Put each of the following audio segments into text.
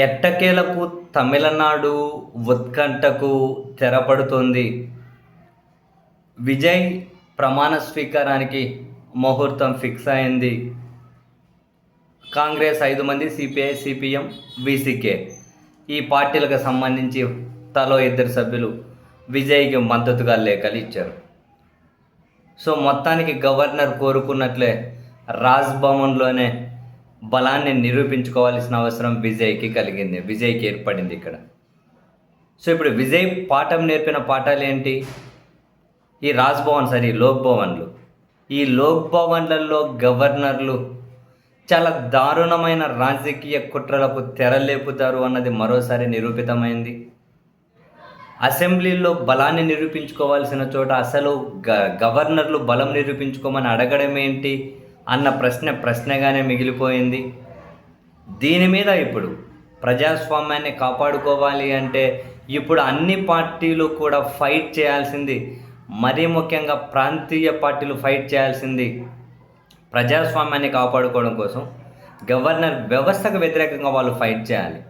ఎట్టకేలకు తమిళనాడు ఉత్కంఠకు తెరపడుతోంది. విజయ్ ప్రమాణ స్వీకారానికి ముహూర్తం ఫిక్స్ అయింది. కాంగ్రెస్ 5 మంది, సిపిఐ, సిపిఎం, విసికే ఈ పార్టీలకు సంబంధించి తలో 2 సభ్యులు విజయ్కి మద్దతుగా లేఖలు ఇచ్చారు. సో మొత్తానికి గవర్నర్ కోరుకున్నట్లే రాజ్భవన్లోనే బలాన్ని నిరూపించుకోవాల్సిన అవసరం విజయ్కి ఏర్పడింది ఇక్కడ. సో ఇప్పుడు విజయ్ పాఠం నేర్పిన పాఠాలు ఏంటి? ఈ లోక్ భవన్లలో గవర్నర్లు చాలా దారుణమైన రాజకీయ కుట్రలకు తెరలేపుతారు అన్నది మరోసారి నిరూపితమైంది. అసెంబ్లీలో బలాన్ని నిరూపించుకోవాల్సిన చోట అసలు గవర్నర్లు బలం నిరూపించుకోమని అడగడం ఏంటి అన్న ప్రశ్నగానే మిగిలిపోయింది. దీని మీద ఇప్పుడు ప్రజాస్వామ్యాన్ని కాపాడుకోవాలి అంటే ఇప్పుడు అన్ని పార్టీలు కూడా ఫైట్ చేయాల్సింది, మరీ ముఖ్యంగా ప్రాంతీయ పార్టీలు ఫైట్ చేయాల్సింది ప్రజాస్వామ్యాన్ని కాపాడుకోవడం కోసం. గవర్నర్ వ్యవస్థకు వ్యతిరేకంగా వాళ్ళు ఫైట్ చేయాలి.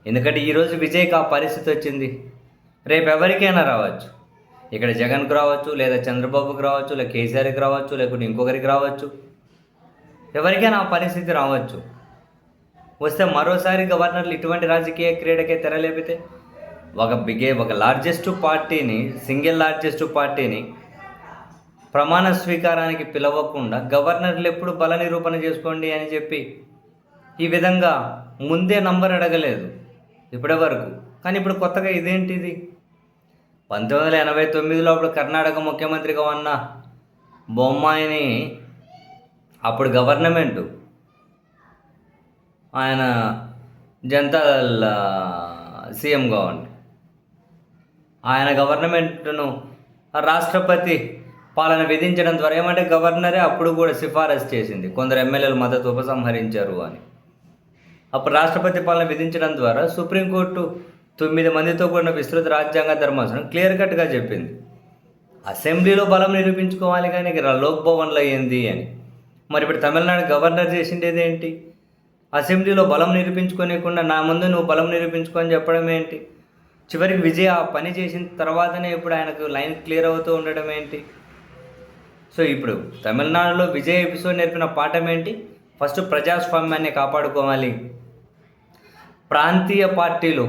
ఎందుకంటే ఈరోజు విజయ్కి ఆ పరిస్థితి వచ్చింది. రేపు ఎవరికైనా రావచ్చు. ఇక్కడ జగన్కు రావచ్చు, లేదా చంద్రబాబుకి రావచ్చు, లేదా కేసీఆర్కి రావచ్చు, లేకుంటే ఇంకొకరికి రావచ్చు. ఎవరికైనా ఆ పరిస్థితి రావచ్చు. వస్తే మరోసారి గవర్నర్లు ఇటువంటి రాజకీయ క్రీడకే తెరలేపితే ఒక సింగిల్ లార్జెస్ట్ పార్టీని ప్రమాణ స్వీకారానికి పిలవకుండా గవర్నర్లు ఎప్పుడు బల నిరూపణ చేసుకోండి అని చెప్పి ఈ విధంగా ముందే నంబర్ అడగలేదు ఇప్పటి వరకు. కానీ ఇప్పుడు కొత్తగా ఇదేంటిది? 1989లో అప్పుడు కర్ణాటక ముఖ్యమంత్రిగా ఉన్న బొమ్మాయిని అప్పుడు గవర్నమెంటు ఆయన జనతాదళ్ సీఎంగా ఉండి ఆయన గవర్నమెంట్ను రాష్ట్రపతి పాలన విధించడం ద్వారా ఏమంటే గవర్నరే అప్పుడు కూడా సిఫారసు చేసింది, కొందరు ఎమ్మెల్యేలు మద్దతు ఉపసంహరించారు అని. అప్పుడు రాష్ట్రపతి పాలన విధించడం ద్వారా సుప్రీంకోర్టు 9 మందితో కూడిన విస్తృత రాజ్యాంగ ధర్మాసనం క్లియర్ కట్గా చెప్పింది అసెంబ్లీలో బలం నిరూపించుకోవాలి, కానీ లోక్ భవన్లో అయ్యింది అని. మరి ఇప్పుడు తమిళనాడు గవర్నర్ చేసిండేది ఏంటి? అసెంబ్లీలో బలం నిరూపించుకోనికుండా నా ముందు నువ్వు బలం నిరూపించుకొని చెప్పడం ఏంటి? చివరికి విజయ్ ఆ పని చేసిన తర్వాతనే ఇప్పుడు ఆయనకు లైన్ క్లియర్ అవుతూ ఉండడం ఏంటి? సో ఇప్పుడు తమిళనాడులో విజయ్ ఎపిసోడ్ నేర్పిన పాఠం ఏంటి? ఫస్ట్ ప్రజాస్వామ్యాన్ని కాపాడుకోవాలి. ప్రాంతీయ పార్టీలు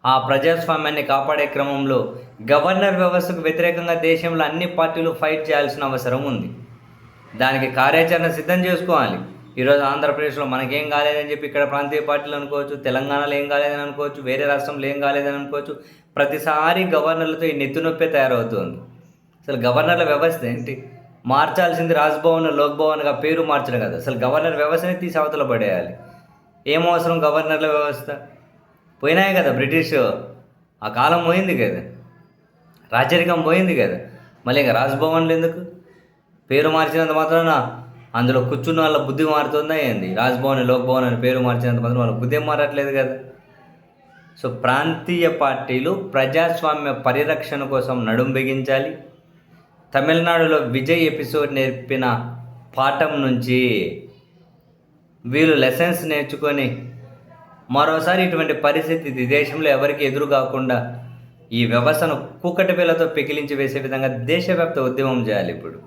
ఆ ప్రజాస్వామ్యాన్ని కాపాడే క్రమంలో గవర్నర్ వ్యవస్థకు వ్యతిరేకంగా దేశంలో అన్ని పార్టీలు ఫైట్ చేయాల్సిన అవసరం ఉంది. దానికి కార్యాచరణ సిద్ధం చేసుకోవాలి. ఈరోజు ఆంధ్రప్రదేశ్లో మనకేం కాలేదని చెప్పి ఇక్కడ ప్రాంతీయ పార్టీలు అనుకోవచ్చు, తెలంగాణలో ఏం కాలేదని అనుకోవచ్చు, వేరే రాష్ట్రంలో ఏం కాలేదని అనుకోవచ్చు. ప్రతిసారి గవర్నర్లతో ఈ నెత్తినొప్పే తయారవుతుంది. అసలు గవర్నర్ల వ్యవస్థ ఏంటి? మార్చాల్సింది రాజ్భవన్, లోక్ భవన్గా పేరు మార్చడం కదా. అసలు గవర్నర్ వ్యవస్థని తీసి అవతల పడేయాలి. ఏం అవసరం గవర్నర్ల వ్యవస్థ? పోయినాయి కదా, బ్రిటిష్ ఆ కాలం పోయింది కదా, రాచరికం పోయింది కదా. మళ్ళీ ఇంకా రాజ్భవన్లు ఎందుకు? పేరు మార్చినంత మాత్రాన అందులో కూర్చున్న వాళ్ళ బుద్ధి మారుతుందా ఏంది? రాజ్భవన్, లోక్ భవన్ అని పేరు మార్చినంత మాత్రం వాళ్ళ బుద్ధి మారట్లేదు కదా. సో ప్రాంతీయ పార్టీలు ప్రజాస్వామ్య పరిరక్షణ కోసం నడుం బిగించాలి. తమిళనాడులో విజయ్ ఎపిసోడ్ నేర్పిన పాఠం నుంచి వీళ్ళు లెసన్స్ నేర్చుకొని మరోసారి ఇటువంటి పరిస్థితి దేశంలో ఎవరికి ఎదురు కాకుండా ఈ వ్యవస్థను కూకటి వేలతో పెకిలించి వేసే విధంగా దేశవ్యాప్త ఉద్యమం చేయాలి ఇప్పుడు.